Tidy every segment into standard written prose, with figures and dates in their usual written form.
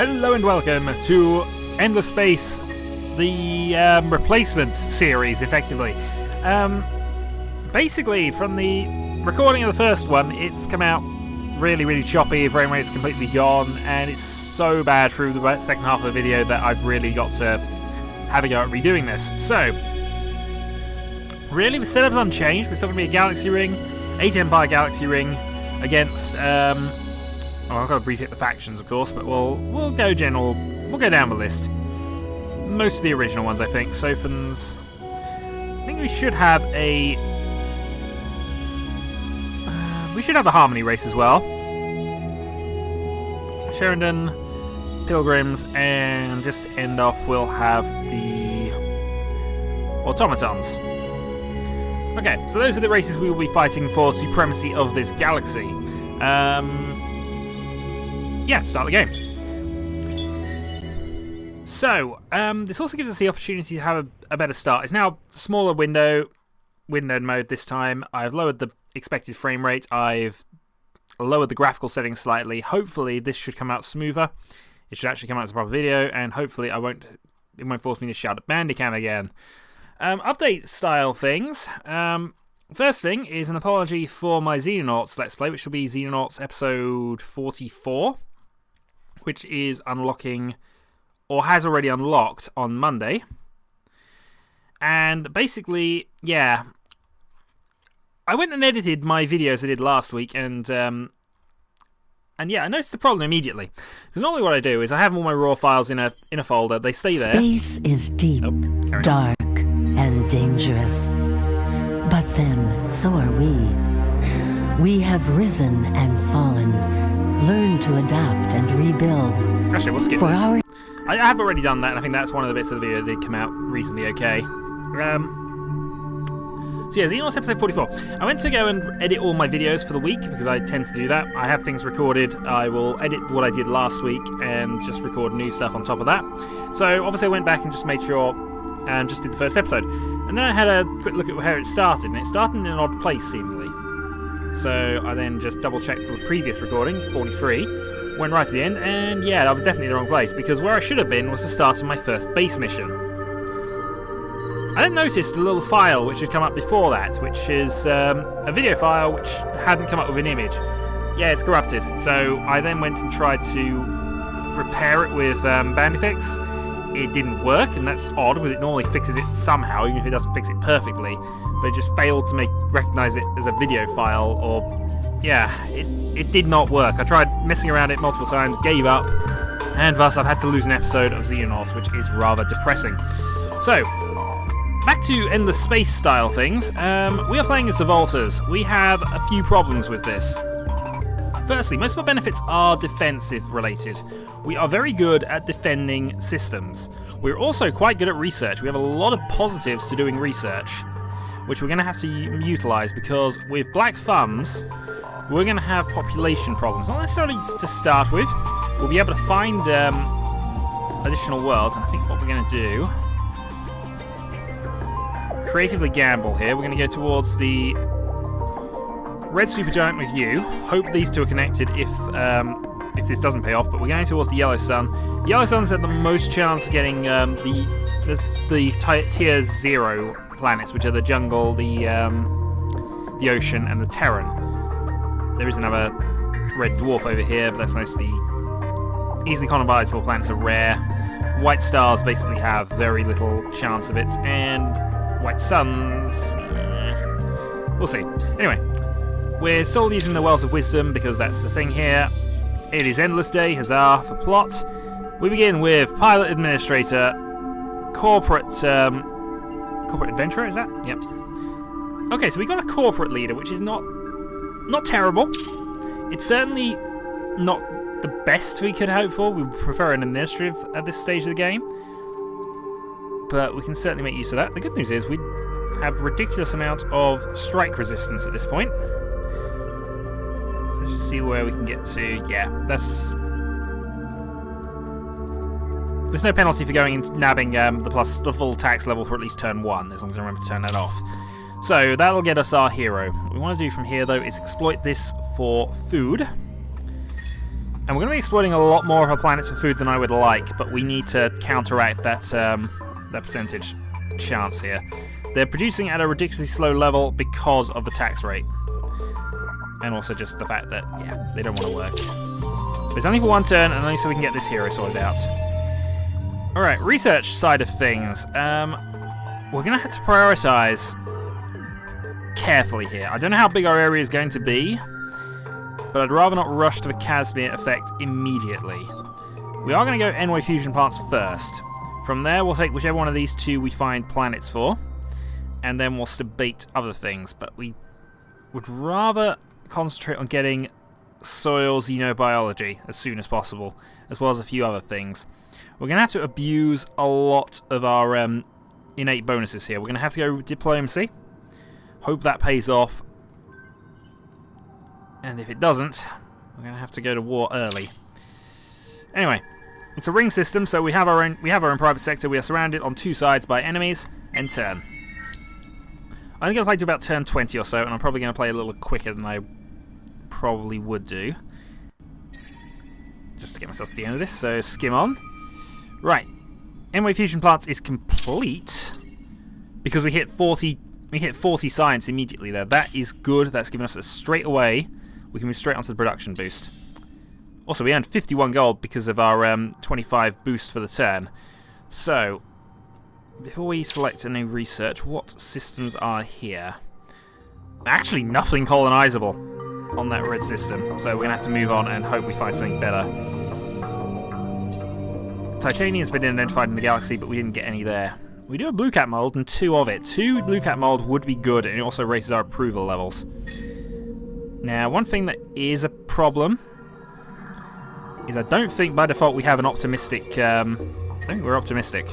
Hello and welcome to Endless Space, the replacement series, effectively. Basically, from the recording of the first one, it's come out really choppy, frame rate's completely gone, and it's so bad through the second half of the video that I've really got to have a go at redoing this. So, really, the setup's unchanged. We're still going to be a Galaxy Ring, 8 Empire Galaxy Ring, against, I've got to brief hit the factions, of course, but we'll go general. We'll go down the list. Most of the original ones, I think. Sophans. I think we should have a. We should have a Harmony race as well. Sheridan, Pilgrims, and just to end off, we'll have the Automatons. Okay, so those are the races we will be fighting for supremacy of this galaxy. Yeah, start the game. So, this also gives us the opportunity to have a better start. It's now smaller windowed mode this time. I've lowered the expected frame rate. I've lowered the graphical settings slightly. Hopefully, this should come out smoother. It should actually come out as a proper video, and hopefully, it won't force me to shout at Bandicam again. Update style things. First thing is an apology for my Xenonauts Let's Play, which will be Xenonauts episode 44. Which is unlocking, or has already unlocked, on Monday. And basically, yeah, I went and edited my videos I did last week, and yeah, I noticed the problem immediately. Because normally what I do is I have all my raw files in a folder. They stay there. Space is deep, dark, and dangerous. But then, so are we. We have risen and fallen. Learn to adapt and rebuild. Actually, we'll skip this. I have already done that, and I think that's one of the bits of the video that did come out reasonably okay. So yeah, Xenonauts episode 44. I went to go and edit all my videos for the week, because I tend to do that. I have things recorded. I will edit what I did last week, and just record new stuff on top of that. So obviously I went back and just made sure, and just did the first episode. And then I had a quick look at how it started, and it started in an odd place, seemingly. So I then just double-checked the previous recording, 43, went right to the end, and yeah, that was definitely the wrong place, because where I should have been was the start of my first base mission. I then noticed the little file which had come up before that, which is a video file which hadn't come up with an image. Yeah, it's corrupted. So I then went and tried to repair it with Bandifix. It didn't work, and that's odd, because it normally fixes it somehow, even if it doesn't fix it perfectly. But it just failed to recognize it as a video file, or yeah, it did not work. I tried messing around it multiple times, gave up, and thus I've had to lose an episode of Xenonauts, which is rather depressing. So, back to Endless Space style things. We are playing as the Volters. We have a few problems with this. Firstly, most of our benefits are defensive related. We are very good at defending systems. We're also quite good at research. We have a lot of positives to doing research, which we're going to have to utilize, because with Black Thumbs, we're going to have population problems. Not necessarily to start with. We'll be able to find additional worlds, and I think what we're going to do... creatively gamble here. We're going to go towards the Red Supergiant with you. Hope these two are connected if this doesn't pay off, but we're going towards the Yellow Sun. Yellow Sun's had the most chance of getting the tier 0 planets, which are the jungle, the ocean, and the Terran. There is another red dwarf over here, but that's mostly easily colonizable planets are rare. White stars basically have very little chance of it, and white suns, we'll see. Anyway, we're still using the Wells of Wisdom, because that's the thing here. It is Endless Day, huzzah for plot. We begin with Pilot Administrator, Corporate Adventurer, is that? Yep. Okay, so we got a Corporate Leader, which is not terrible. It's certainly not the best we could hope for. We prefer an Administrative at this stage of the game. But we can certainly make use of that. The good news is we have a ridiculous amount of strike resistance at this point. So let's just see where we can get to. Yeah, there's no penalty for going and nabbing the full tax level for at least turn 1, as long as I remember to turn that off. So that'll get us our hero. What we want to do from here, though, is exploit this for food. And we're going to be exploiting a lot more of our planets for food than I would like, but we need to counteract that, that percentage chance here. They're producing at a ridiculously slow level because of the tax rate. And also just the fact that, yeah, they don't want to work. But it's only for one turn, and only so we can get this hero sorted out. Alright, research side of things. We're going to have to prioritize carefully here. I don't know how big our area is going to be, but I'd rather not rush to the Casimir effect immediately. We are going to go N-Wave fusion plants first. From there, we'll take whichever one of these two we find planets for, and then we'll debate other things. But we would rather concentrate on getting soil xenobiology as soon as possible, as well as a few other things. We're going to have to abuse a lot of our innate bonuses here. We're going to have to go diplomacy. Hope that pays off. And if it doesn't, we're going to have to go to war early. Anyway, it's a ring system, so we have our own private sector. We are surrounded on two sides by enemies. End turn. I'm going to play to about turn 20 or so, and I'm probably going to play a little quicker than I probably would do. Just to get myself to the end of this, so skim on. Right. N-Wave fusion plants is complete because we hit 40 science immediately there. That is good. That's given us a straight away. We can move straight onto the production boost. Also, we earned 51 gold because of our 25 boost for the turn. So, before we select a new research, what systems are here? Actually, nothing colonizable on that red system. So we're going to have to move on and hope we find something better. Titanium's been identified in the galaxy, but we didn't get any there. We do a blue cat mold and 2 of it. 2 blue cat mold would be good, and it also raises our approval levels. Now, one thing that is a problem is I don't think by default we have an optimistic... I think we're optimistic.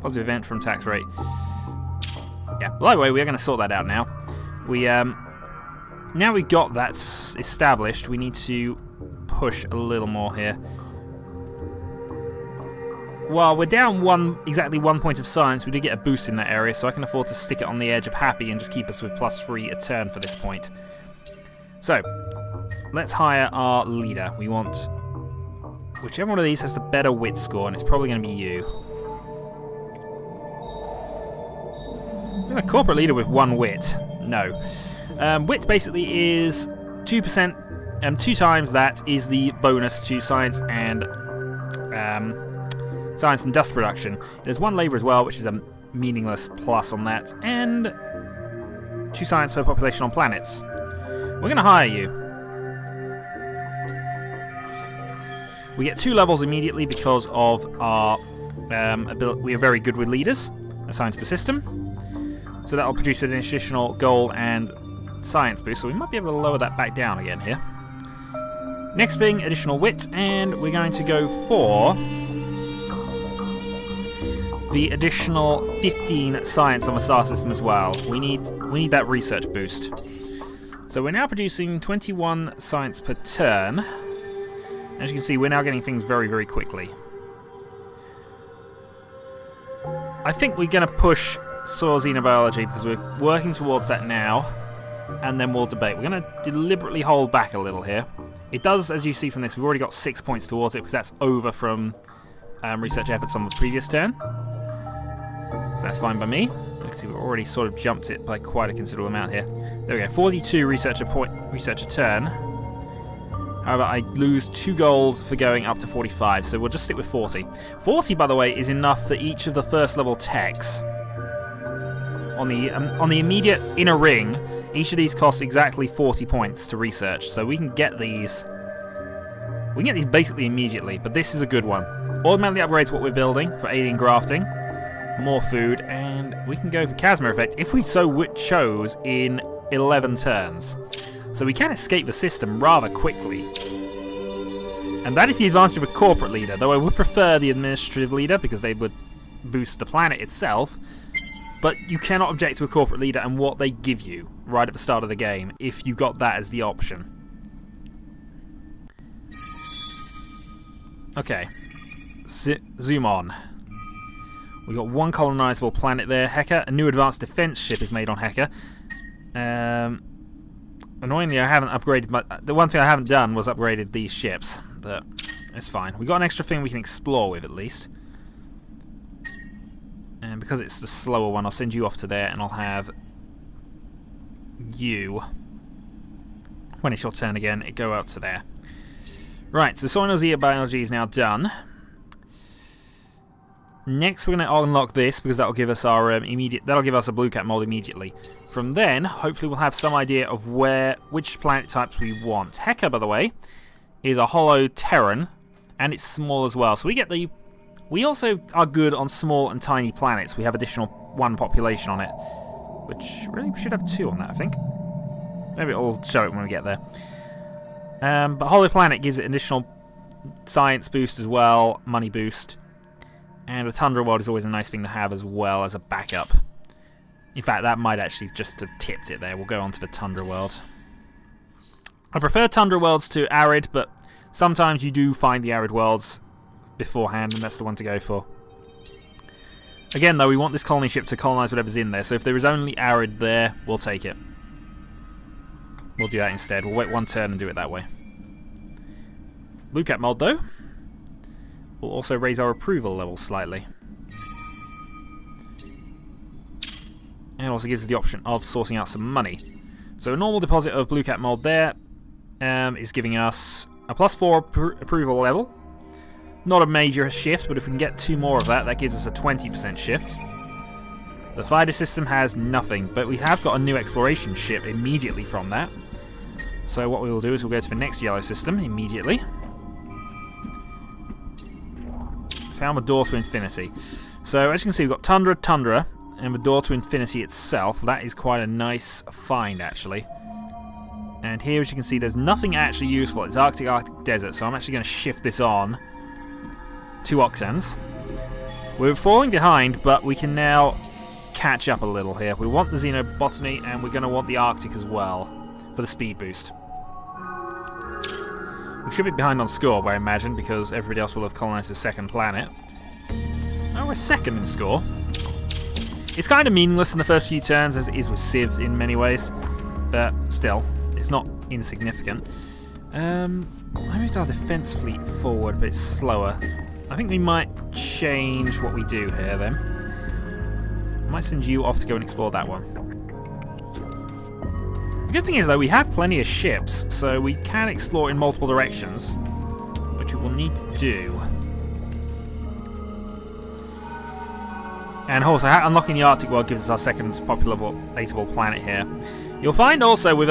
Positive event from tax rate. Yeah, by the way, we are going to sort that out now. We now we got that established, we need to push a little more here. Well, we're down exactly 1 point of science. We did get a boost in that area, so I can afford to stick it on the edge of happy and just keep us with +3 a turn for this point. So, let's hire our leader. We want whichever one of these has the better wit score, and it's probably going to be you. We have a corporate leader with 1 wit. No. Wit basically is 2%, 2 times that is the bonus to science and dust production. There's 1 labour as well, which is a meaningless plus on that, and 2 science per population on planets. We're going to hire you. We get 2 levels immediately because of our ability. We are very good with leaders assigned to the system. So that will produce an additional gold and science boost, so we might be able to lower that back down again here. Next thing, additional wit, and we're going to go for the additional 15 science on the star system as well. We need that research boost. So we're now producing 21 science per turn. As you can see, we're now getting things very, very quickly. I think we're going to push soil xenobiology because we're working towards that now, and then we'll debate. We're going to deliberately hold back a little here. It does, as you see from this, we've already got 6 points towards it because that's over from research efforts on the previous turn. So that's fine by me. You can see we've already sort of jumped it by quite a considerable amount here. There we go, 42 research a turn. However, I lose 2 gold for going up to 45, so we'll just stick with 40. 40, by the way, is enough for each of the first level techs. On the immediate inner ring, each of these costs exactly 40 points to research, so we can get these. We can get these basically immediately, but this is a good one. Automatically upgrades what we're building for alien grafting, more food, and we can go for Casimir effect if we so chose in 11 turns. So we can escape the system rather quickly. And that is the advantage of a corporate leader, though I would prefer the administrative leader because they would boost the planet itself. But you cannot object to a corporate leader and what they give you right at the start of the game if you got that as the option. Okay, zoom on. We got 1 colonizable planet there, Heka. A new advanced defense ship is made on Heka. Annoyingly, I haven't upgraded the one thing I haven't done was upgraded these ships, but it's fine. We got an extra thing we can explore with, at least. And because it's the slower one, I'll send you off to there, and I'll have you, when it's your turn again, go out to there. Right, so Soil Biology is now done. Next, we're going to unlock this because that'll give us our that'll give us a blue cat mold immediately. From then, hopefully, we'll have some idea of which planet types we want. Heka, by the way, is a hollow Terran, and it's small as well. So we get the. We also are good on small and tiny planets. We have additional 1 population on it, which really we should have 2 on that, I think. Maybe it'll show it when we get there. But hollow planet gives it additional science boost as well, money boost. And the Tundra World is always a nice thing to have as well as a backup. In fact, that might actually just have tipped it there. We'll go on to the Tundra World. I prefer Tundra Worlds to Arid, but sometimes you do find the Arid Worlds beforehand, and that's the one to go for. Again, though, we want this colony ship to colonize whatever's in there, so if there is only Arid there, we'll take it. We'll do that instead. We'll wait 1 turn and do it that way. Blue Cat Mold, though, will also raise our approval level slightly. And also gives us the option of sourcing out some money. So a normal deposit of Blue Cat Mold there is giving us a +4 approval level. Not a major shift, but if we can get 2 more of that, that gives us a 20% shift. The fighter system has nothing, but we have got a new exploration ship immediately from that. So what we will do is we'll go to the next yellow system immediately. Found the door to infinity. So as you can see, we've got Tundra, and the door to infinity itself. That is quite a nice find, actually. And here, as you can see, there's nothing actually useful. It's Arctic Desert, so I'm actually going to shift this on 2 Octans. We're falling behind, but we can now catch up a little here. We want the Xenobotany, and we're going to want the Arctic as well for the speed boost. We should be behind on score, I imagine, because everybody else will have colonized the second planet. Oh, we're second in score. It's kind of meaningless in the first few turns, as it is with Civ in many ways, but still, it's not insignificant. I moved our defense fleet forward, but it's slower. I think we might change what we do here, then. I might send you off to go and explore that one. The good thing is, though, we have plenty of ships, so we can explore in multiple directions, which we will need to do. And also, unlocking the Arctic World gives us our second populatable planet here. You'll find also with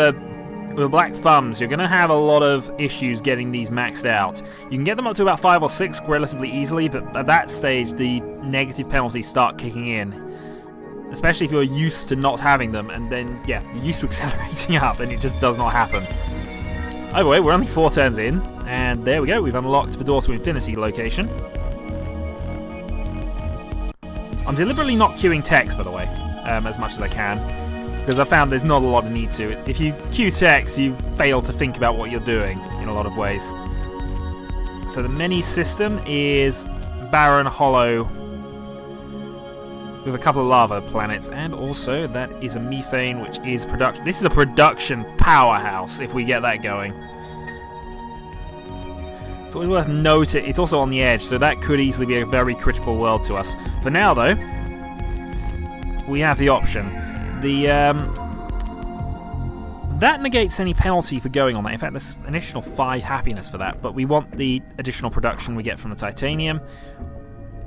Black Thumbs, you're going to have a lot of issues getting these maxed out. You can get them up to about 5 or 6 relatively easily, but at that stage, the negative penalties start kicking in. Especially if you're used to not having them, and then, yeah, you're used to accelerating up, and it just does not happen. Either way, we're only 4 turns in, and there we go, we've unlocked the Door to Infinity location. I'm deliberately not queuing text, by the way, as much as I can, because I found there's not a lot of need to. If you queue text, you fail to think about what you're doing in a lot of ways. So the mini system is barren, hollow, with a couple of lava planets, and also that is a methane, which is production. This is a production powerhouse if we get that going. It's always worth noting it's also on the edge, so that could easily be a very critical world to us. For now, though, we have the option. That negates any penalty for going on that. In fact, there's an additional 5 happiness for that, but we want the additional production we get from the titanium.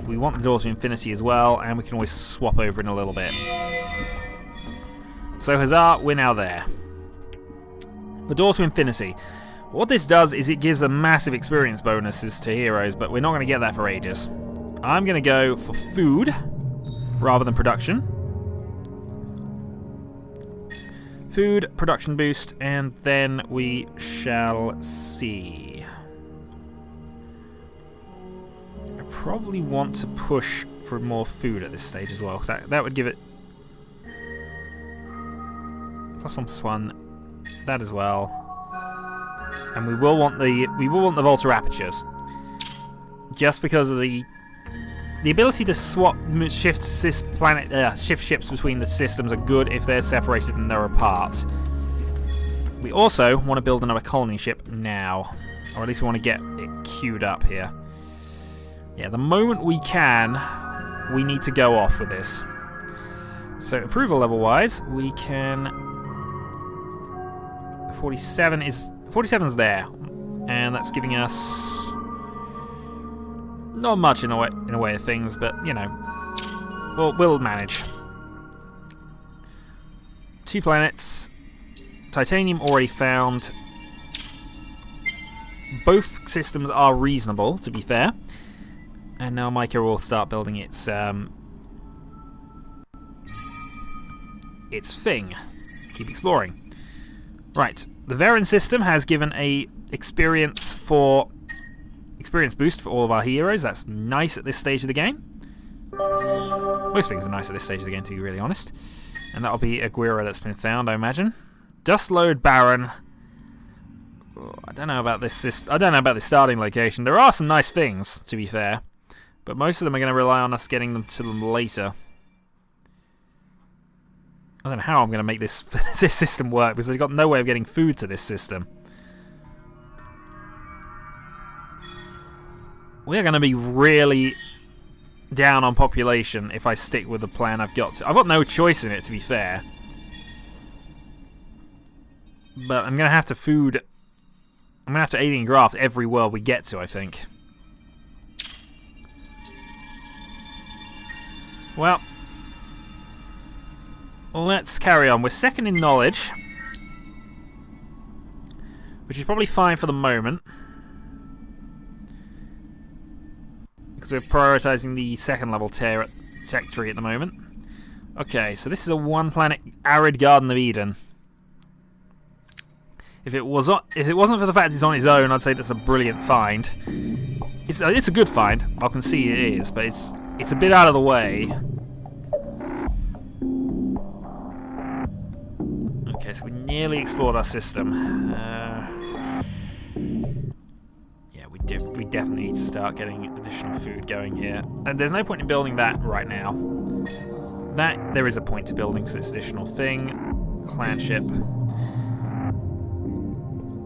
We want the Doors of Infinity as well, and we can always swap over in a little bit. So Huzzah, we're now there. The Doors of Infinity. What this does is it gives a massive experience bonuses to heroes, but we're not going to get that for ages. I'm going to go for food rather than production. Food, production boost, and then we shall see. I probably want to push for more food at this stage as well, because that would give it +1/+1, that as well. And we will want the Volta Apertures, just because of the ability to swap shift ships between the systems are good if they're separated and they're apart. We also want to build another colony ship now. Or at least we want to get it queued up here. Yeah, the moment we can, we need to go off with this. So approval level wise, we can... 47's there. And that's giving us... not much in a way of things, but, you know, we'll manage. 2 planets. Titanium already found. Both systems are reasonable, to be fair. And now Micah will start building its thing. Keep exploring. Right, the Varen system has given a experience boost for all of our heroes. That's nice at this stage of the game. Most things are nice at this stage of the game, to be really honest. And that'll be Aguirre that's been found, I imagine. Dustload Baron. Oh, I don't know about this. I don't know about the starting location. There are some nice things, to be fair, but most of them are going to rely on us getting them to them later. I don't know how I'm going to make this this system work because I've got no way of getting food to this system. We're going to be really down on population if I stick with the plan I've got. I've got no choice in it, to be fair. But I'm going to have to food... I'm going to have to alien graft every world we get to, I think. Well, let's carry on. We're second in knowledge, which is probably fine for the moment, because we're prioritizing the second level tech tree at the moment. Okay, so this is a 1-planet arid Garden of Eden. If it wasn't for the fact it's on its own, I'd say that's a brilliant find. It's a good find. I can see it is, but it's a bit out of the way. Okay, so we nearly explored our system. Yeah, we definitely need to start getting additional food going here. And there's no point in building that right now. That there is a point to building because it's an additional thing. Clan ship.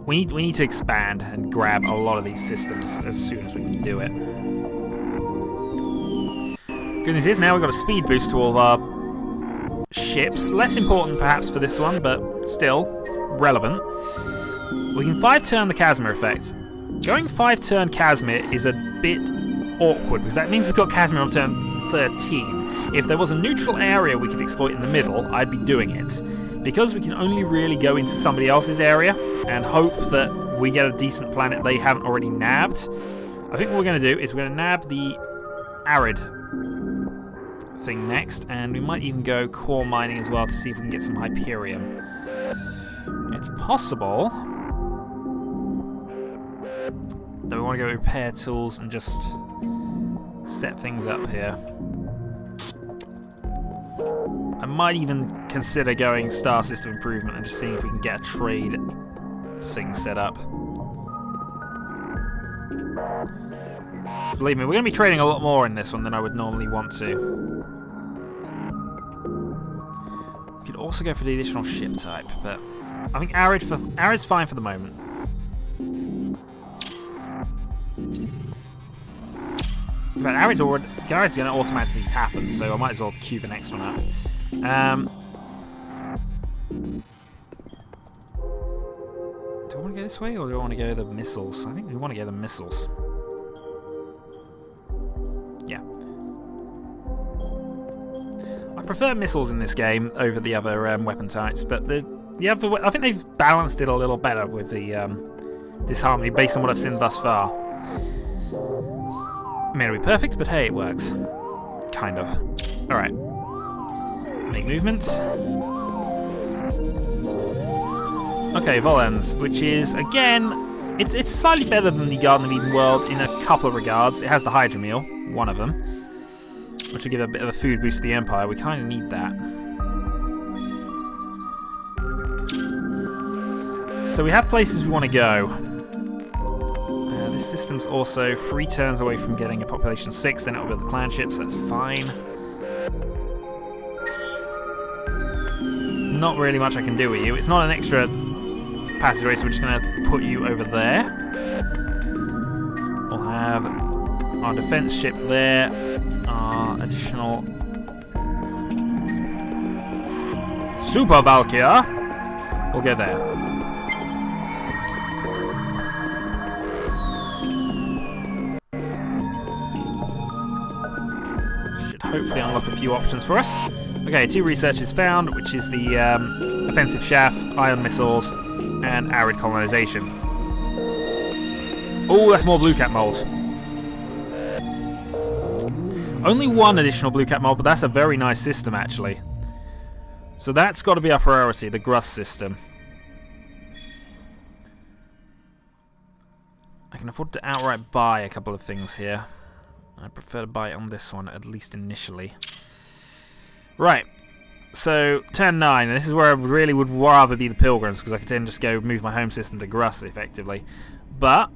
We need to expand and grab a lot of these systems as soon as we can do it. Good news is now we've got a speed boost to all of our ships. Less important perhaps for this one, but still relevant. We can 5-turn the Casimir effect. Going 5-turn Casimir is a bit awkward because that means we've got Casimir on turn 13. If there was a neutral area we could exploit in the middle, I'd be doing it. Because we can only really go into somebody else's area and hope that we get a decent planet they haven't already nabbed, I think what we're going to do is we're going to nab the arid thing next, and we might even go core mining as well to see if we can get some Hyperium. It's possible that we want to go repair tools and just set things up here. I might even consider going star system improvement and just seeing if we can get a trade thing set up. Believe me, we're going to be trading a lot more in this one than I would normally want to. We could also go for the additional ship type, but I think Arid's fine for the moment. In fact, Arid's going to automatically happen, so I might as well queue the next one up. Do I want to go this way, or do I want to go the missiles? I think we want to go the missiles. Yeah. I prefer missiles in this game over the other weapon types, but I think they've balanced it a little better with the Disharmony based on what I've seen thus far. It may not be perfect, but hey, it works. Kind of. Alright. Make movement. Okay, Volans, which is, again, it's slightly better than the Garden of Eden world in a couple of regards. It has the Hydra Meal, one of them, which will give a bit of a food boost to the Empire. We kind of need that. So we have places we want to go. This system's also 3 turns away from getting a population 6, then it'll build the clan ships, that's fine. Not really much I can do with you. It's not an extra passageway, so we're just going to put you over there. We'll have our defense ship there, our additional Super Valkyr. We'll go there. Should hopefully unlock a few options for us. Okay, 2 researches found, which is the offensive shaft, ion missiles, and arid colonization. Oh, that's more blue cap molds. Only 1 additional blue cap mold, but that's a very nice system, actually. So that's got to be our priority, the Grus system. I can afford to outright buy a couple of things here. I prefer to buy it on this one, at least initially. Right, so turn 9, and this is where I really would rather be the Pilgrims, because I could then just go move my home system to Grus, effectively. But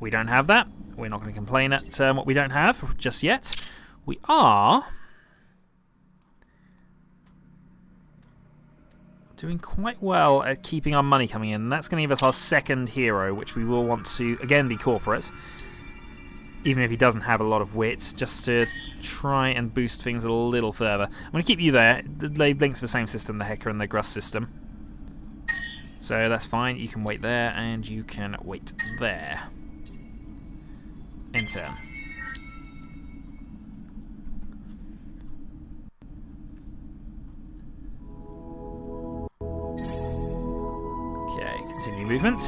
we don't have that. We're not going to complain at what we don't have just yet. We are doing quite well at keeping our money coming in, and that's going to give us our second hero, which we will want to, again, be corporate. Even if he doesn't have a lot of wit, just to try and boost things a little further. I'm going to keep you there. They link to the same system, the Hecker and the Grus system. So that's fine. You can wait there, and you can wait there. Enter. Okay, continue movement.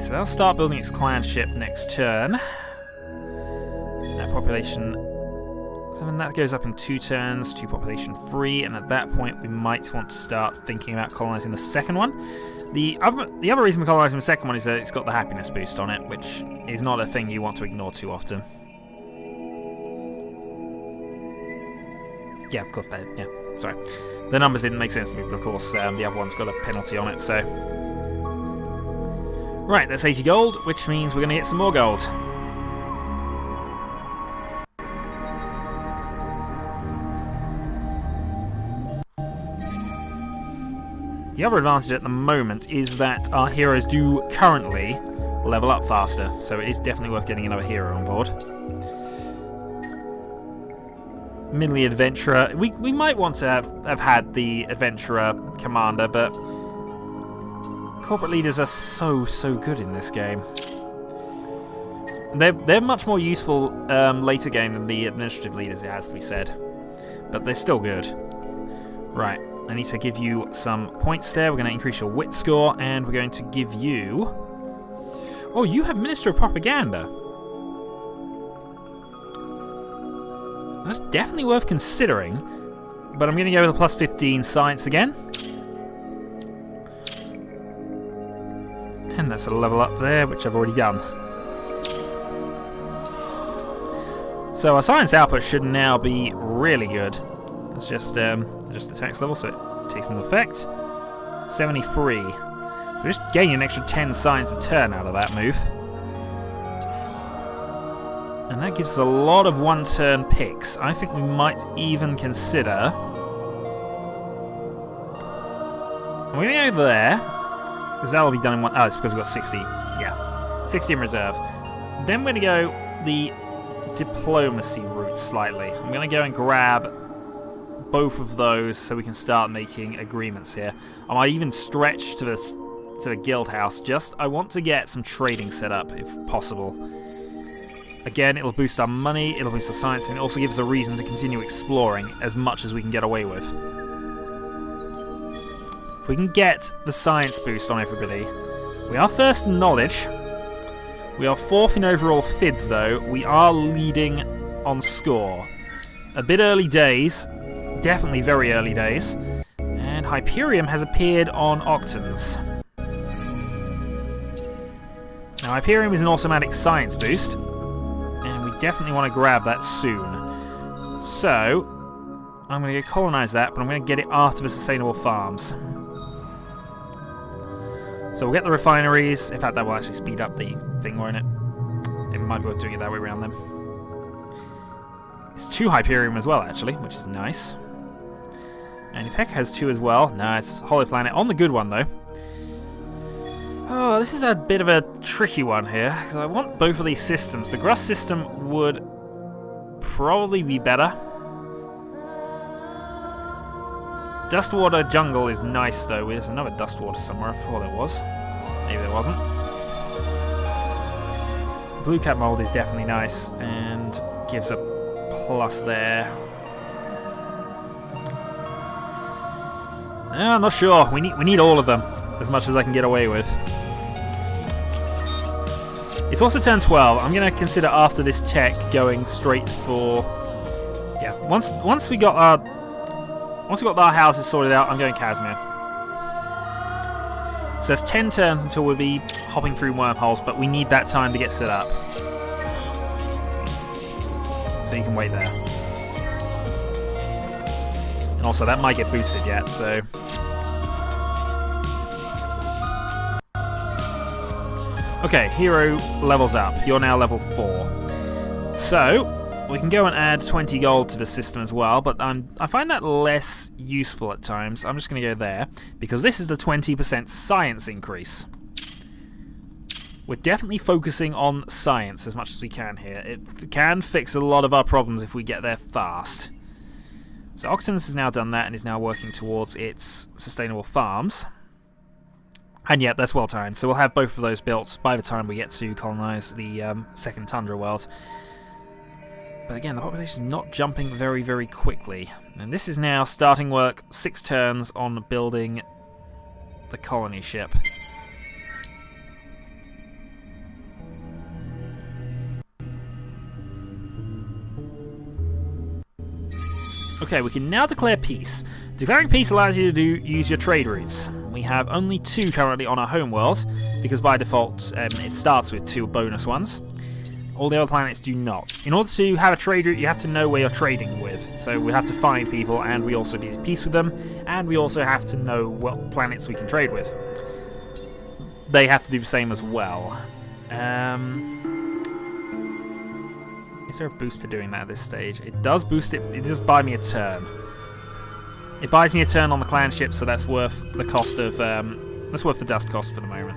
So they'll start building its clan ship next turn. That population... So then that goes up in 2 turns to population 3, and at that point we might want to start thinking about colonising the second one. The other reason we're colonising the second one is that it's got the happiness boost on it, which is not a thing you want to ignore too often. Yeah, of course they... Yeah, sorry. The numbers didn't make sense to me, but of course the other one's got a penalty on it, so... Right, that's 80 gold, which means we're going to get some more gold. The other advantage at the moment is that our heroes do currently level up faster, so it is definitely worth getting another hero on board. Middly Adventurer. We might want to have had the Adventurer Commander, but corporate leaders are so good in this game. They're much more useful later game than the administrative leaders, it has to be said. But they're still good. Right, I need to give you some points there. We're going to increase your wit score, and we're going to give you... Oh, you have Minister of Propaganda. That's definitely worth considering. But I'm going to go with a plus 15 science again. And that's a level up there, which I've already done. So our science output should now be really good. It's just the tax level, so it takes into effect. 73. We're just gaining an extra 10 science a turn out of that move. And that gives us a lot of one-turn picks. I think we might even consider... We're going to go there. Because that'll be done in one... Oh, it's because we've got 60. Yeah. 60 in reserve. Then we're going to go the diplomacy route slightly. I'm going to go and grab both of those so we can start making agreements here. I might even stretch to a guild house. I want to get some trading set up, if possible. Again, it'll boost our money, it'll boost our science, and it also gives us a reason to continue exploring as much as we can get away with. If we can get the science boost on everybody. We are first in knowledge. We are 4th in overall FIDs, though. We are leading on score. A bit early days. Definitely very early days. And Hyperium has appeared on Octans. Now, Hyperium is an automatic science boost. And we definitely want to grab that soon. So, I'm going to go colonize that, but I'm going to get it after the sustainable farms. So we'll get the refineries. In fact, that will actually speed up the thing, won't it? It might be worth doing it that way around them. It's 2 Hyperium as well, actually, which is nice. And if Heck has 2 as well, no, it's Hollow Planet on the good one though. Oh, this is a bit of a tricky one here, because I want both of these systems. The Gruss system would probably be better. Dustwater Jungle is nice though. There's another Dustwater somewhere. I thought there was. Maybe there wasn't. Blue Cap Mold is definitely nice and gives a plus there. I'm not sure. We need all of them as much as I can get away with. It's also turn 12. I'm going to consider after this tech going straight for... Yeah, once we got our houses sorted out, I'm going Casimir. So there's 10 turns until we'll be hopping through wormholes, but we need that time to get set up. So you can wait there. And also that might get boosted yet, so... Okay, hero levels up. You're now level 4. So, we can go and add 20 gold to the system as well, but I find that less useful at times. I'm just going to go there, because this is the 20% science increase. We're definitely focusing on science as much as we can here. It can fix a lot of our problems if we get there fast. So Octans has now done that and is now working towards its sustainable farms. And yeah, that's well timed. So we'll have both of those built by the time we get to colonize the second Tundra world. But again, the population is not jumping very, very quickly. And this is now starting work 6 turns on building the colony ship. Okay, we can now declare peace. Declaring peace allows you to use your trade routes. We have only 2 currently on our home world, because by default it starts with 2 bonus ones. All the other planets do not. In order to have a trade route, you have to know where you're trading with. So we have to find people, and we also be at peace with them, and we also have to know what planets we can trade with. They have to do the same as well. Is there a boost to doing that at this stage? It does boost it. It does buy me a turn. It buys me a turn on the clan ship, so that's worth the cost of that's worth the dust cost for the moment.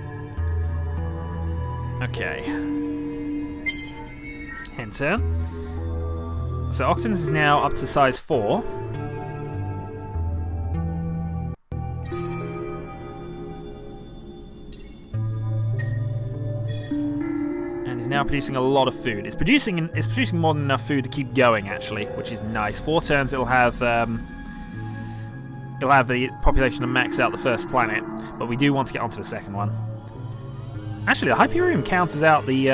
Okay. End turn. So Octans is now up to size 4. Now producing a lot of food. It's producing more than enough food to keep going, actually, which is nice. 4 turns, it'll have the population to max out the first planet, but we do want to get onto the second one. Actually, the Hyperium counters out the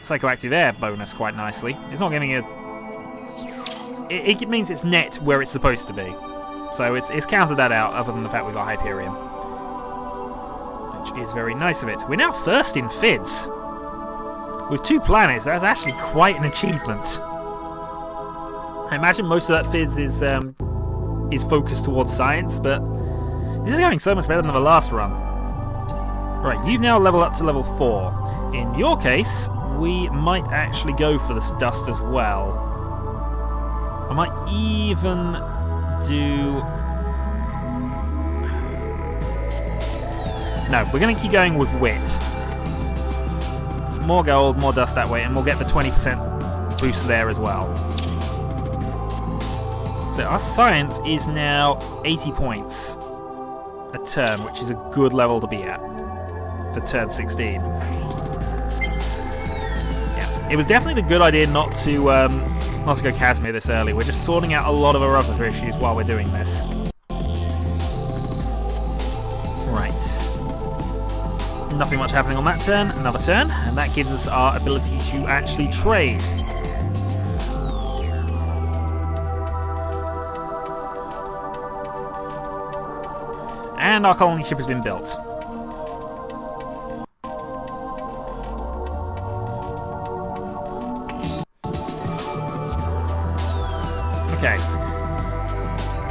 psychoactive air bonus quite nicely. It's not giving it. It means it's net where it's supposed to be, so it's countered that out. Other than the fact we got Hyperium, which is very nice of it. We're now first in FIDS. With 2 planets, that's actually quite an achievement. I imagine most of that FIDS is focused towards science, but this is going so much better than the last run. Right, you've now leveled up to level 4. In your case, we might actually go for this dust as well. I might even do... No, we're going to keep going with wit. More gold, more dust that way, and we'll get the 20% boost there as well. So our science is now 80 points a turn, which is a good level to be at for turn 16. Yeah, it was definitely the good idea not to go Casimir this early. We're just sorting out a lot of our other issues while we're doing this. Right. Nothing much happening on that turn. Another turn, and that gives us our ability to actually trade. And our colony ship has been built. Okay.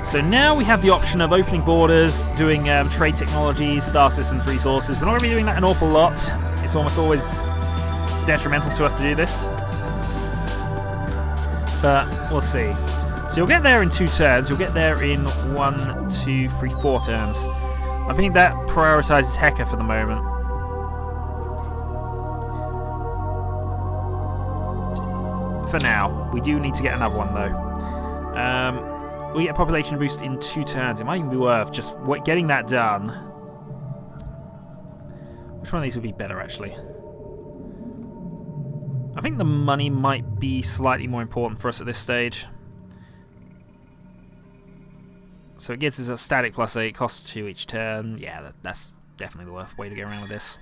So now we have the option of opening borders, doing trade technologies, star systems, resources. We're not going to be doing that an awful lot. It's almost always detrimental to us to do this. But we'll see. So you'll get there in 2 turns. You'll get there in 1, 2, 3, 4 turns. I think that prioritises Heka for the moment. For now. We do need to get another one, though. We get a population boost in 2 turns. It might even be worth just getting that done. Which one of these would be better, actually? I think the money might be slightly more important for us at this stage. So it gives us a static +8, costs 2 each turn. Yeah, that's definitely the worth way to get around with this.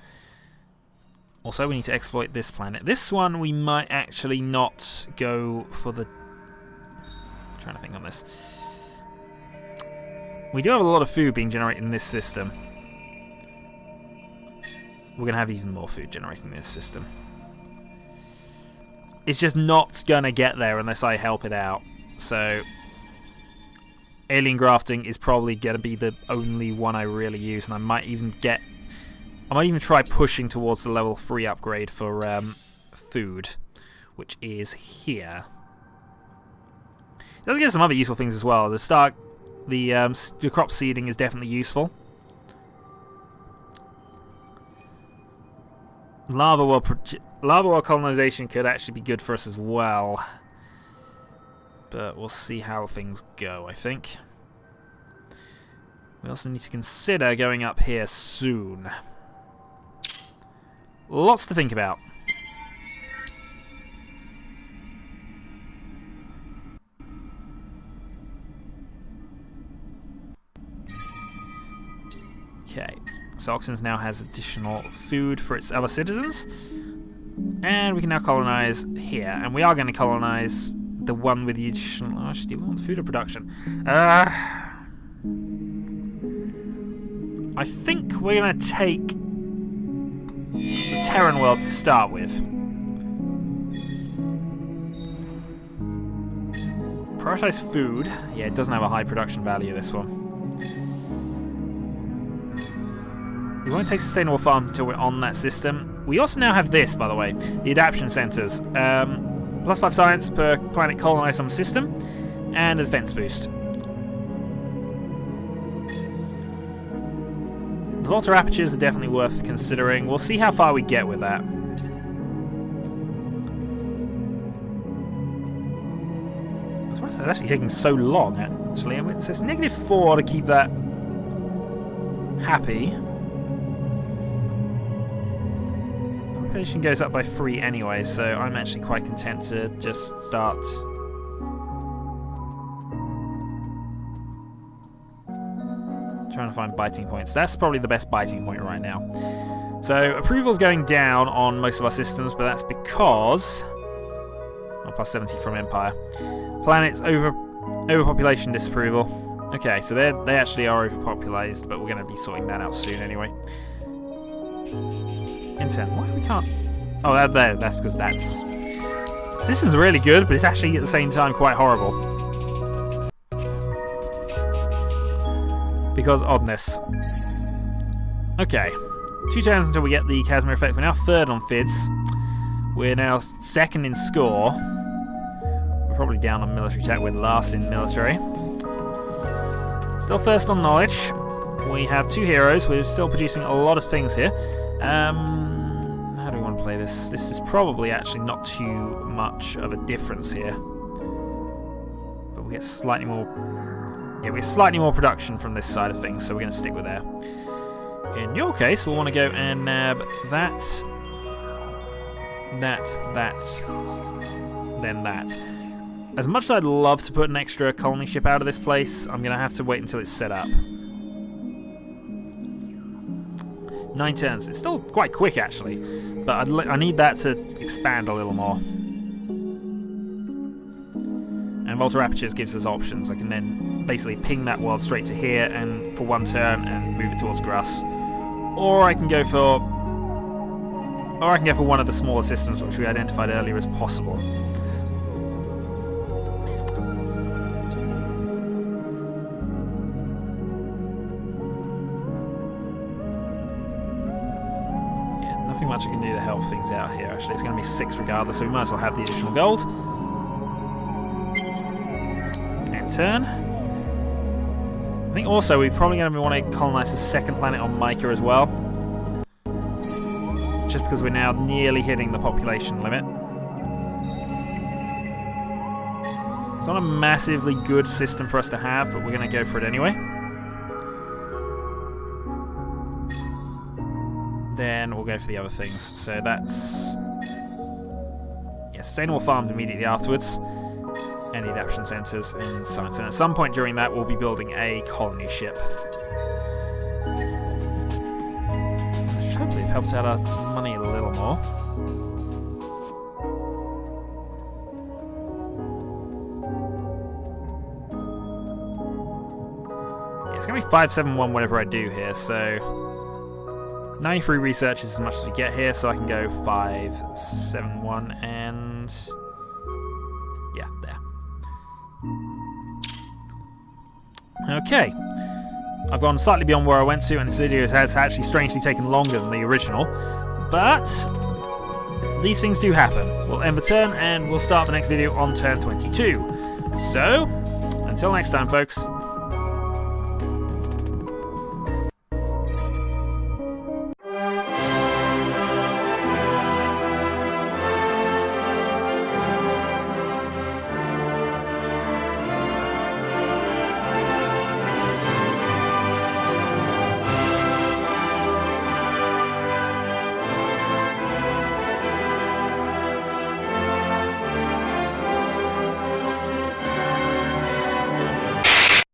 Also, we need to exploit this planet. This one we might actually not go for the... I'm trying to think on this. We do have a lot of food being generated in this system. We're going to have even more food generating in this system. It's just not going to get there unless I help it out. So, alien grafting is probably going to be the only one I really use, and I might even try pushing towards the level 3 upgrade for food, which is here. It does get some other useful things as well. The crop seeding is definitely useful. Lava world colonization could actually be good for us as well. But we'll see how things go, I think. We also need to consider going up here soon. Lots to think about. Okay, so Oxens now has additional food for its other citizens. And we can now colonize here. And we are going to colonize the one with the additional... Oh, actually, do we want food or production? I think we're going to take the Terran world to start with. Prioritize food. Yeah, it doesn't have a high production value, this one. We won't take sustainable farms until we're on that system. We also now have this, by the way, the adaptation centers. +5 science per planet colonized on the system, and a defense boost. The Volta apertures are definitely worth considering. We'll see how far we get with that. I'm surprised it's actually taking so long, actually. I mean, it says -4 to keep that happy. Population goes up by 3 anyway, so I'm actually quite content to just start trying to find biting points. That's probably the best biting point right now. So approval's going down on most of our systems, but that's because +70 from Empire. Planets overpopulation disapproval. Okay, so they actually are overpopulated, but we're going to be sorting that out soon anyway. Intent. Why we can't? Oh, that's because that's... The system's really good, but it's actually at the same time quite horrible. Because oddness. Okay. 2 turns until we get the Casimir effect. We're now 3rd on FIDS. We're now 2nd in score. We're probably down on military tech. We're last in military. Still 1st on knowledge. We have 2 heroes. We're still producing a lot of things here. How do we want to play this? This is probably actually not too much of a difference here. But we get slightly more... Yeah, we get slightly more production from this side of things, so we're going to stick with there. In your case, we'll want to go and nab that, then that. As much as I'd love to put an extra colony ship out of this place, I'm going to have to wait until it's set up. 9 turns. It's still quite quick, actually, but I need that to expand a little more. And Volta Apertures gives us options. I can then basically ping that world straight to here and for 1 turn and move it towards Gruss. Or I can go for one of the smaller systems which we identified earlier as possible. Much I can do to help things out here. Actually, it's going to be 6 regardless, so we might as well have the additional gold. turn. I think also we're probably going to want to colonize the second planet on Micah as well. Just because we're now nearly hitting the population limit. It's not a massively good system for us to have, but we're going to go for it anyway. Then we'll go for the other things. So that's... yeah, sustainable farms immediately afterwards. And the adaptation centres and science. And at some point during that, we'll be building a colony ship. Which hopefully have helped out our money a little more. Yeah, it's going to be 571 whatever I do here, so... 93 research is as much as we get here, so I can go 571 and... yeah, there. Okay. I've gone slightly beyond where I went to, and this video has actually strangely taken longer than the original. But these things do happen. We'll end the turn, and we'll start the next video on turn 22. So, until next time, folks.